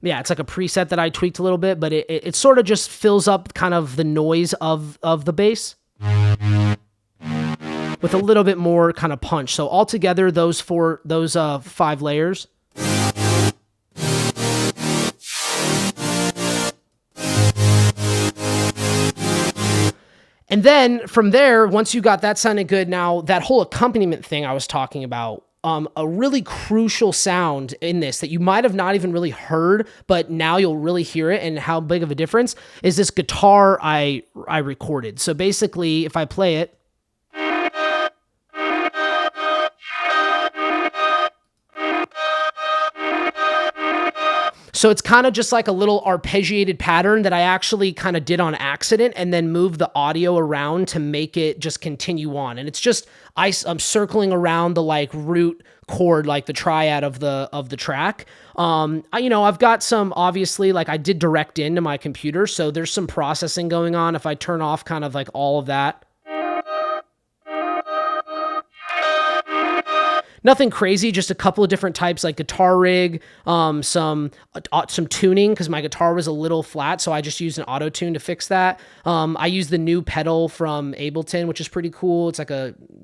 it's like a preset that I tweaked a little bit, but it sort of just fills up kind of the noise of the bass with a little bit more kind of punch. So altogether, those 5 layers. And then from there, once you got that sounding good, now that whole accompaniment thing I was talking about, a really crucial sound in this that you might have not even really heard, but now you'll really hear it and how big of a difference, is this guitar I recorded. So basically, if I play it, so it's kind of just like a little arpeggiated pattern that I actually kind of did on accident, and then moved the audio around to make it just continue on. And it's just, I'm circling around the like root chord, like the triad of the track. I've got some, obviously, like I did direct into my computer, so there's some processing going on. If I turn off kind of like all of that, nothing crazy, just a couple of different types, like guitar rig, some tuning, because my guitar was a little flat, so I just used an auto tune to fix that. I used the new pedal from Ableton, which is pretty cool. It's like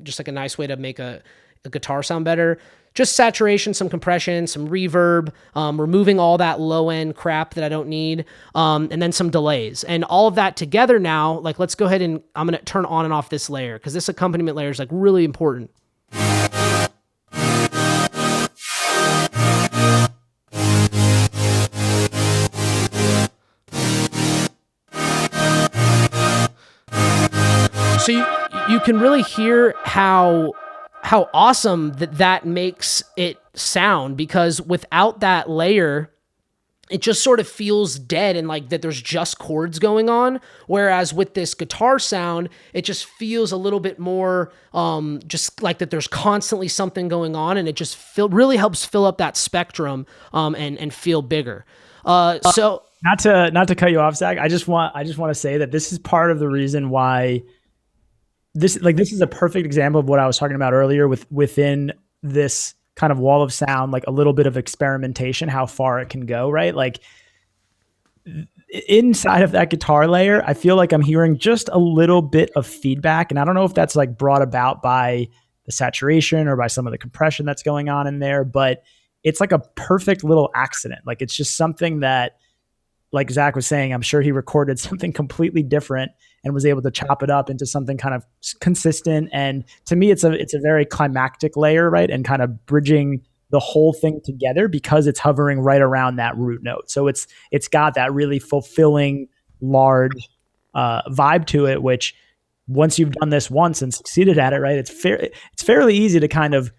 just a nice way to make a guitar sound better. Just saturation, some compression, some reverb, removing all that low end crap that I don't need, and then some delays. And all of that together now, like let's go ahead and I'm going to turn on and off this layer, because this accompaniment layer is like really important. So you can really hear how awesome that makes it sound, because without that layer, it just sort of feels dead and like that there's just chords going on. Whereas with this guitar sound, it just feels a little bit more just like that there's constantly something going on, and it just really helps fill up that spectrum and feel bigger. So not to cut you off, Zach, I just want to say that this is part of the reason why this is a perfect example of what I was talking about earlier within this kind of wall of sound, like a little bit of experimentation, how far it can go, right? Like inside of that guitar layer, I feel like I'm hearing just a little bit of feedback. And I don't know if that's like brought about by the saturation or by some of the compression that's going on in there, but it's like a perfect little accident. Like it's just something that, like Zach was saying, I'm sure he recorded something completely different and was able to chop it up into something kind of consistent. And to me, it's a very climactic layer, right? And kind of bridging the whole thing together because it's hovering right around that root note. So it's got that really fulfilling, large vibe to it, which once you've done this once and succeeded at it, right, it's fairly easy to kind of,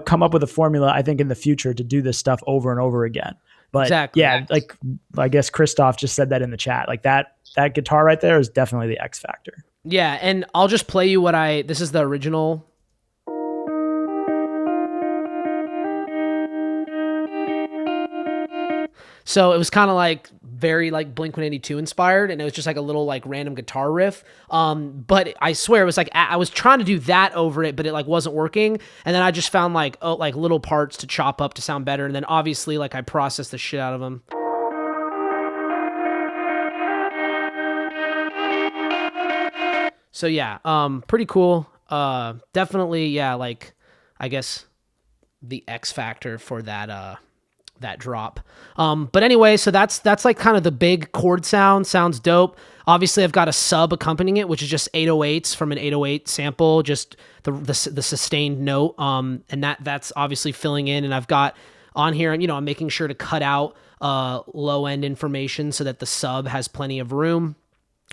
come up with a formula, I think, in the future to do this stuff over and over again. But exactly. Yeah, like I guess Christoph just said that in the chat. Like that guitar right there is definitely the X factor. Yeah, and I'll just play you this is the original. So it was kind of like very like Blink-182 inspired, and it was just like a little like random guitar riff. But I swear it was like I was trying to do that over it, but it like wasn't working. And then I just found like little parts to chop up to sound better. And then obviously like I processed the shit out of them. So yeah, pretty cool. Definitely, yeah, like I guess the X factor for that drop. But anyway, so that's like kind of the big chord sounds dope. Obviously I've got a sub accompanying it, which is just 808s from an 808 sample, just the sustained note. And that's obviously filling in, and I've got on here, and I'm making sure to cut out low end information so that the sub has plenty of room.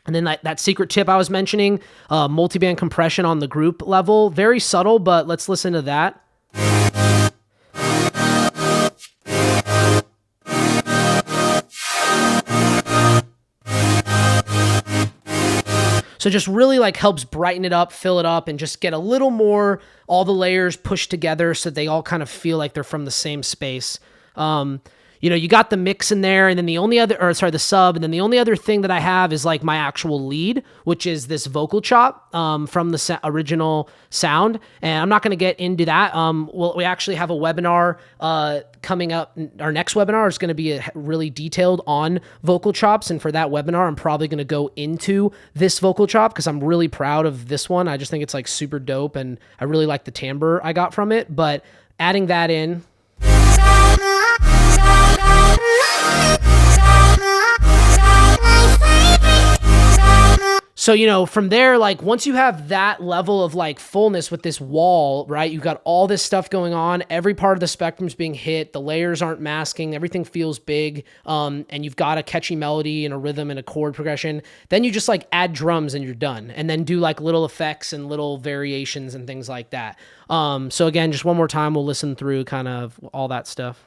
And then that secret tip I was mentioning, multiband compression on the group level, very subtle, but let's listen to that. So just really like helps brighten it up, fill it up, and just get a little more, all the layers pushed together so they all kind of feel like they're from the same space. You got the mix in there, and then the sub, and then the only other thing that I have is like my actual lead, which is this vocal chop from the original sound. And I'm not going to get into that. We actually have a webinar coming up. Our next webinar is going to be really detailed on vocal chops, and for that webinar, I'm probably going to go into this vocal chop because I'm really proud of this one. I just think it's like super dope, and I really like the timbre I got from it. But adding that in. So, from there, like once you have that level of like fullness with this wall, right, you've got all this stuff going on, every part of the spectrum's being hit, the layers aren't masking, everything feels big, and you've got a catchy melody and a rhythm and a chord progression, then you just like add drums and you're done, and then do like little effects and little variations and things like that. So again, just one more time, we'll listen through kind of all that stuff.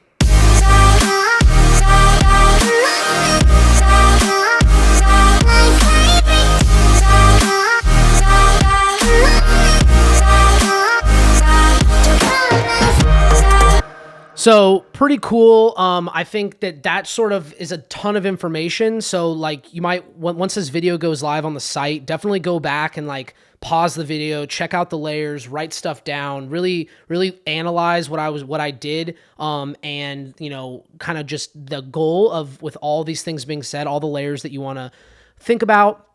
So pretty cool. I think that sort of is a ton of information. So like you might, once this video goes live on the site, definitely go back and like pause the video, check out the layers, write stuff down, really, really analyze what I did. And kind of just the goal of, with all these things being said, all the layers that you want to think about.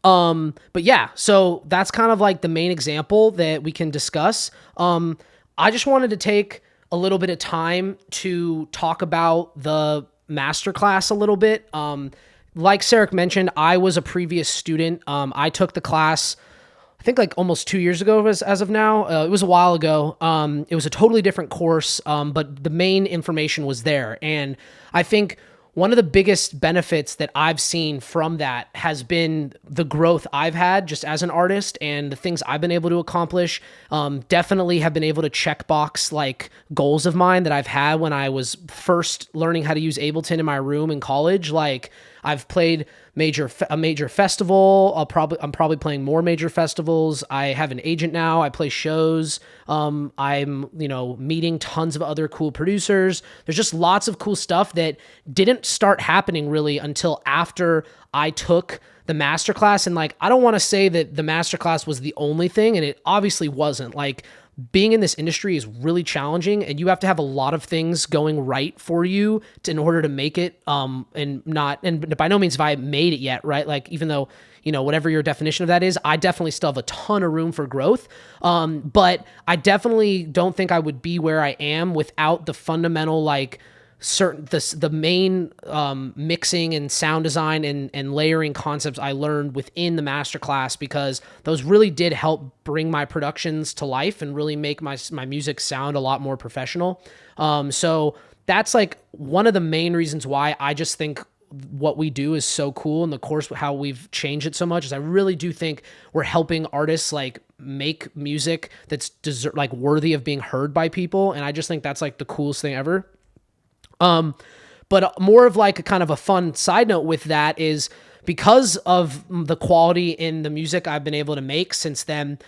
But yeah, so that's kind of like the main example that we can discuss. I just wanted to take a little bit of time to talk about the masterclass a little bit. Like Sarek mentioned, I was a previous student. I took the class, I think like almost 2 years ago as of now. It was a while ago. It was a totally different course, but the main information was there. And I think one of the biggest benefits that I've seen from that has been the growth I've had just as an artist and the things I've been able to accomplish. Definitely have been able to check box like goals of mine that I've had when I was first learning how to use Ableton in my room in college. Like I've played a major festival. I'm probably playing more major festivals. I have an agent now. I play shows. I'm, meeting tons of other cool producers. There's just lots of cool stuff that didn't start happening really until after I took the masterclass. And like, I don't want to say that the masterclass was the only thing, and it obviously wasn't. Like, being in this industry is really challenging, and you have to have a lot of things going right for you in order to make it. And by no means have I made it yet, right? Like, even though, whatever your definition of that is, I definitely still have a ton of room for growth. But I definitely don't think I would be where I am without the fundamental, like, the main mixing and sound design and layering concepts I learned within the masterclass, because those really did help bring my productions to life and really make my music sound a lot more professional. So that's like one of the main reasons why I just think what we do is so cool, and the course, how we've changed it so much, is I really do think we're helping artists like make music that's worthy of being heard by people. And I just think that's like the coolest thing ever. But more of like a kind of a fun side note with that is, because of the quality in the music I've been able to make since then,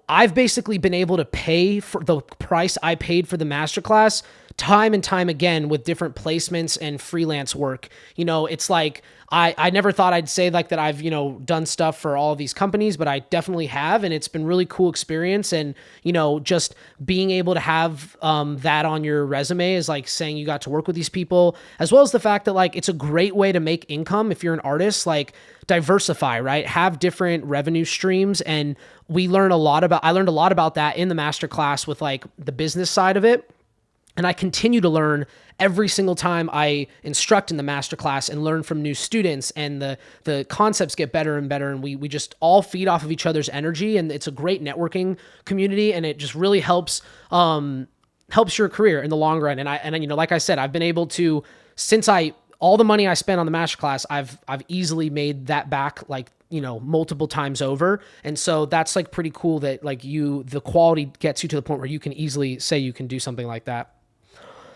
I've basically been able to pay for the price I paid for the masterclass time and time again with different placements and freelance work. It's like, I never thought I'd say like that I've, done stuff for all of these companies, but I definitely have. And it's been really cool experience. And, just being able to have that on your resume is like saying you got to work with these people, as well as the fact that like, it's a great way to make income. If you're an artist, like, diversify, right? Have different revenue streams. And I learned a lot about that in the masterclass with like the business side of it. And I continue to learn every single time I instruct in the masterclass and learn from new students, and the concepts get better and better. And we just all feed off of each other's energy, and it's a great networking community, and it just really helps your career in the long run. And like I said, I've been able to, all the money I spent on the masterclass, I've easily made that back, like, multiple times over. And so that's like pretty cool that like the quality gets you to the point where you can easily say you can do something like that.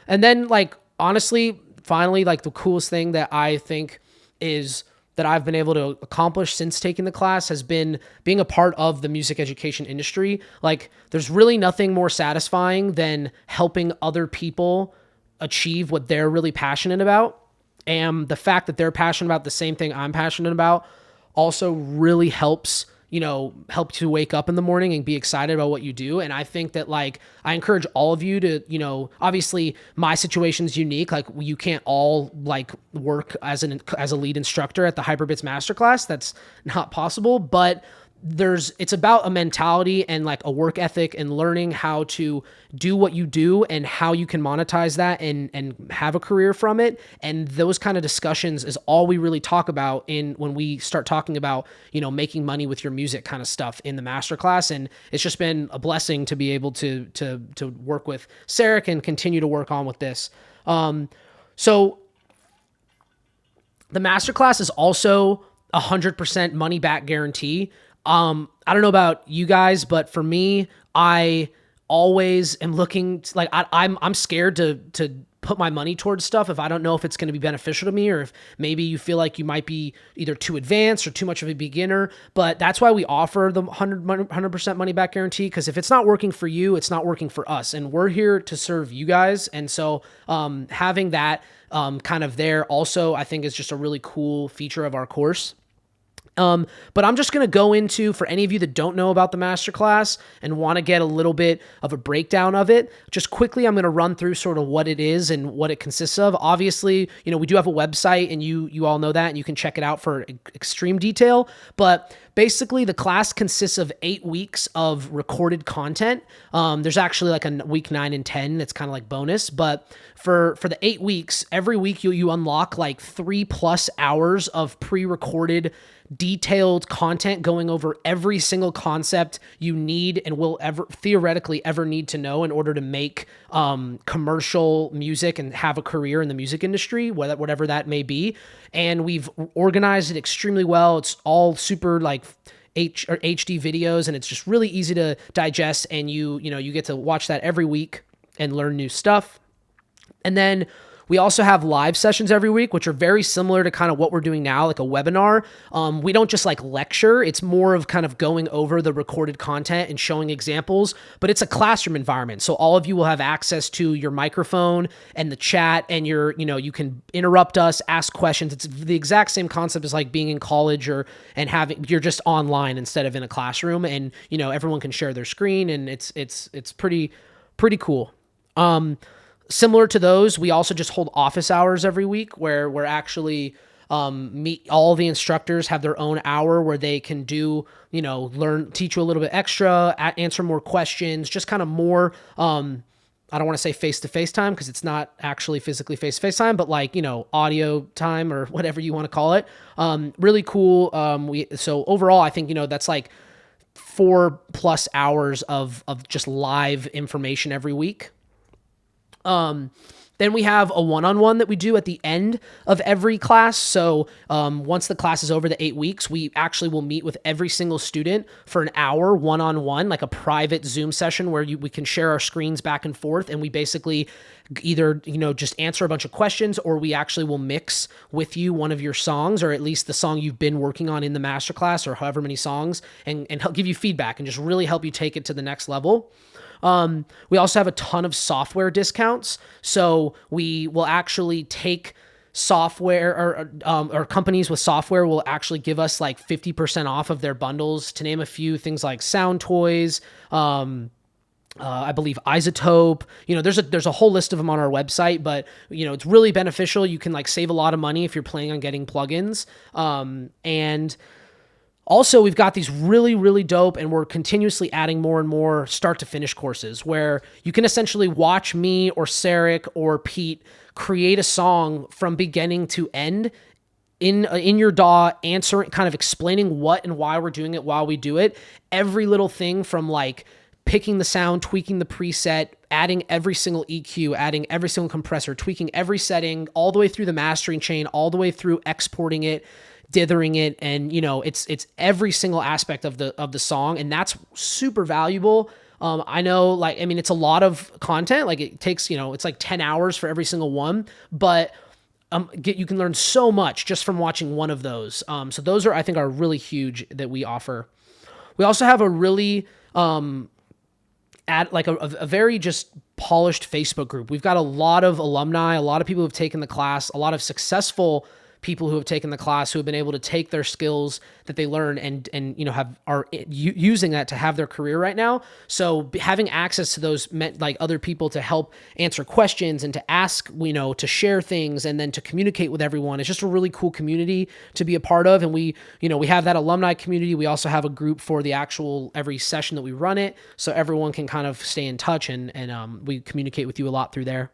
And then like, honestly, finally, like the coolest thing that I think is that I've been able to accomplish since taking the class has been being a part of the music education industry. Like, there's really nothing more satisfying than helping other people achieve what they're really passionate about. And the fact that they're passionate about the same thing I'm passionate about also really help to wake up in the morning and be excited about what you do. And I think that like, I encourage all of you to, obviously my situation's unique. Like, you can't all like work as a lead instructor at the Hyperbits Masterclass. That's not possible, but it's about a mentality and like a work ethic and learning how to do what you do and how you can monetize that and have a career from it. And those kind of discussions is all we really talk about when we start talking about, making money with your music kind of stuff in the masterclass. And it's just been a blessing to be able to work with Sarek and continue to work on with this. So the masterclass is also 100% money back guarantee. I don't know about you guys, but for me, I always am looking like I'm scared to put my money towards stuff if I don't know if it's going to be beneficial to me, or if maybe you feel like you might be either too advanced or too much of a beginner. But that's why we offer the 100% money back guarantee, because if it's not working for you, it's not working for us, and we're here to serve you guys. And so having that kind of there also, I think, is just a really cool feature of our course. But I'm just going to go into, for any of you that don't know about the masterclass and want to get a little bit of a breakdown of it, just quickly, I'm going to run through sort of what it is and what it consists of. Obviously, we do have a website, and you all know that, and you can check it out for extreme detail. But basically, the class consists of 8 weeks of recorded content. There's actually like a week 9 and 10 that's kind of like bonus. But for the 8 weeks, every week you unlock like 3+ hours of pre-recorded detailed content going over every single concept you need and will ever theoretically ever need to know in order to make commercial music and have a career in the music industry, whatever that may be. And we've organized it extremely well. It's all super like HD videos, and it's just really easy to digest, and you get to watch that every week and learn new stuff. And then we also have live sessions every week, which are very similar to kind of what we're doing now, like a webinar. We don't just like lecture. It's more of kind of going over the recorded content and showing examples, but it's a classroom environment. So all of you will have access to your microphone and the chat, and you can interrupt us, ask questions. It's the exact same concept as like being in college you're just online instead of in a classroom, and everyone can share their screen, and it's pretty cool. Similar to those, we also just hold office hours every week where we're actually meet all the instructors have their own hour where they can do, teach you a little bit extra, answer more questions, just kind of more, I don't want to say face-to-face time because it's not actually physically face-to-face time, but like, audio time or whatever you want to call it. Really cool. So overall, I think, that's like 4+ hours of just live information every week. Then we have a one-on-one that we do at the end of every class. So once the class is over the 8 weeks, we actually will meet with every single student for an hour one-on-one, like a private Zoom session where we can share our screens back and forth. And we basically either, just answer a bunch of questions, or we actually will mix with you one of your songs, or at least the song you've been working on in the masterclass, or however many songs, and help give you feedback and just really help you take it to the next level. We also have a ton of software discounts. So we will actually take software or companies with software will actually give us like 50% off of their bundles, to name a few things like Sound Toys, I believe Isotope. There's a whole list of them on our website, but it's really beneficial. You can like save a lot of money if you're planning on getting plugins. And also, we've got these really, really dope, and we're continuously adding more and more start to finish courses where you can essentially watch me or Sarek or Pete create a song from beginning to end in your DAW, answering, kind of explaining what and why we're doing it while we do it. Every little thing from like picking the sound, tweaking the preset, adding every single EQ, adding every single compressor, tweaking every setting, all the way through the mastering chain, all the way through exporting it, dithering it, and it's every single aspect of the song, and that's super valuable. I know, it's a lot of content. Like it takes, it's like 10 hours for every single one, but you can learn so much just from watching one of those. So those I think are really huge that we offer. We also have a really a very just polished Facebook group. We've got a lot of alumni, a lot of people who have taken the class, a lot of successful people who have taken the class who have been able to take their skills that they learn and are using that to have their career right now. So having access to those like other people to help answer questions and to ask, to share things and then to communicate with everyone, it's just a really cool community to be a part of. And we have that alumni community. We also have a group for the actual every session that we run it, so everyone can kind of stay in touch and we communicate with you a lot through there.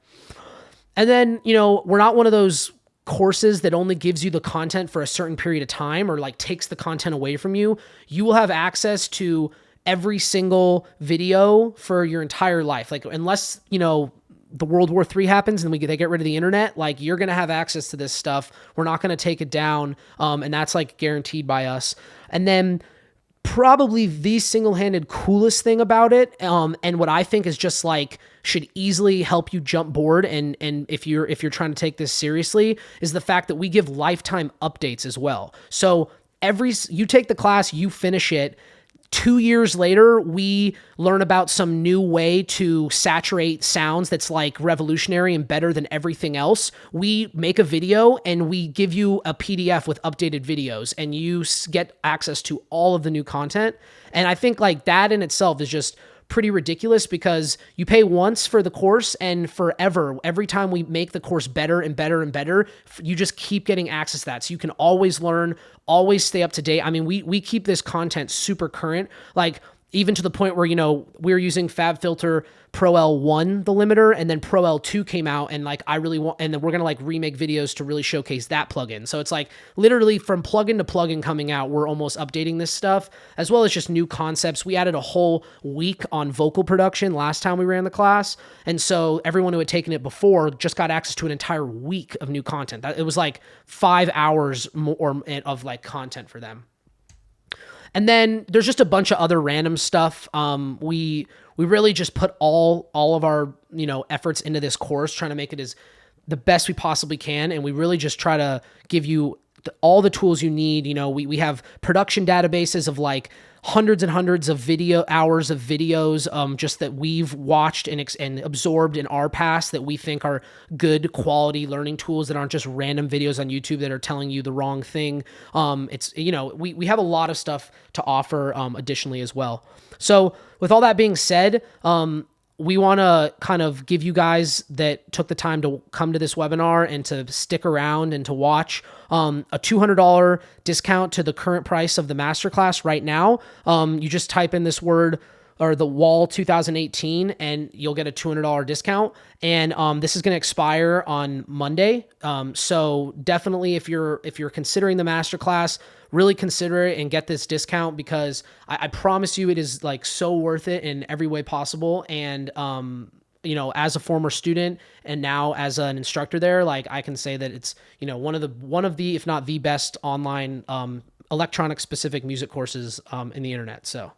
And then we're not one of those courses that only gives you the content for a certain period of time or like takes the content away from you. You will have access to every single video for your entire life. Like unless, the World War III happens and they get rid of the internet, like you're going to have access to this stuff. We're not going to take it down. And that's like guaranteed by us. And then probably the single-handed coolest thing about it, and what I think is just like should easily help you jump board and if you're trying to take this seriously, is the fact that we give lifetime updates as well. So you take the class, you finish it, 2 years later, we learn about some new way to saturate sounds that's like revolutionary and better than everything else. We make a video and we give you a PDF with updated videos, and you get access to all of the new content. And I think like that in itself is just pretty ridiculous, because you pay once for the course and forever. Every time we make the course better and better and better, you just keep getting access to that. So you can always learn, always stay up to date. I mean, we keep this content super current. Like even to the point where, we were using FabFilter Pro L1, the limiter, and then Pro L2 came out, and like, and then we're going to like remake videos to really showcase that plugin. So it's like literally from plugin to plugin coming out, we're almost updating this stuff, as well as just new concepts. We added a whole week on vocal production last time we ran the class. And so everyone who had taken it before just got access to an entire week of new content. It was like 5 hours more of like content for them. And then there's just a bunch of other random stuff. We really just put all of our, efforts into this course, trying to make it as the best we possibly can. And we really just try to give you all the tools you need. We have production databases of like hundreds and hundreds of hours of videos, just that we've watched and absorbed in our past, that we think are good quality learning tools that aren't just random videos on YouTube that are telling you the wrong thing. We have a lot of stuff to offer, additionally as well. So with all that being said, we want to kind of give you guys that took the time to come to this webinar and to stick around and to watch, a $200 discount to the current price of the masterclass right now. You just type in this word or the wall 2018 and you'll get a $200 discount. And this is going to expire on Monday. So definitely if you're considering the masterclass, really consider it and get this discount, because I promise you it is like so worth it in every way possible. And, as a former student and now as an instructor there, like I can say that it's, one of the, if not the best online, electronic specific music courses, in the internet. So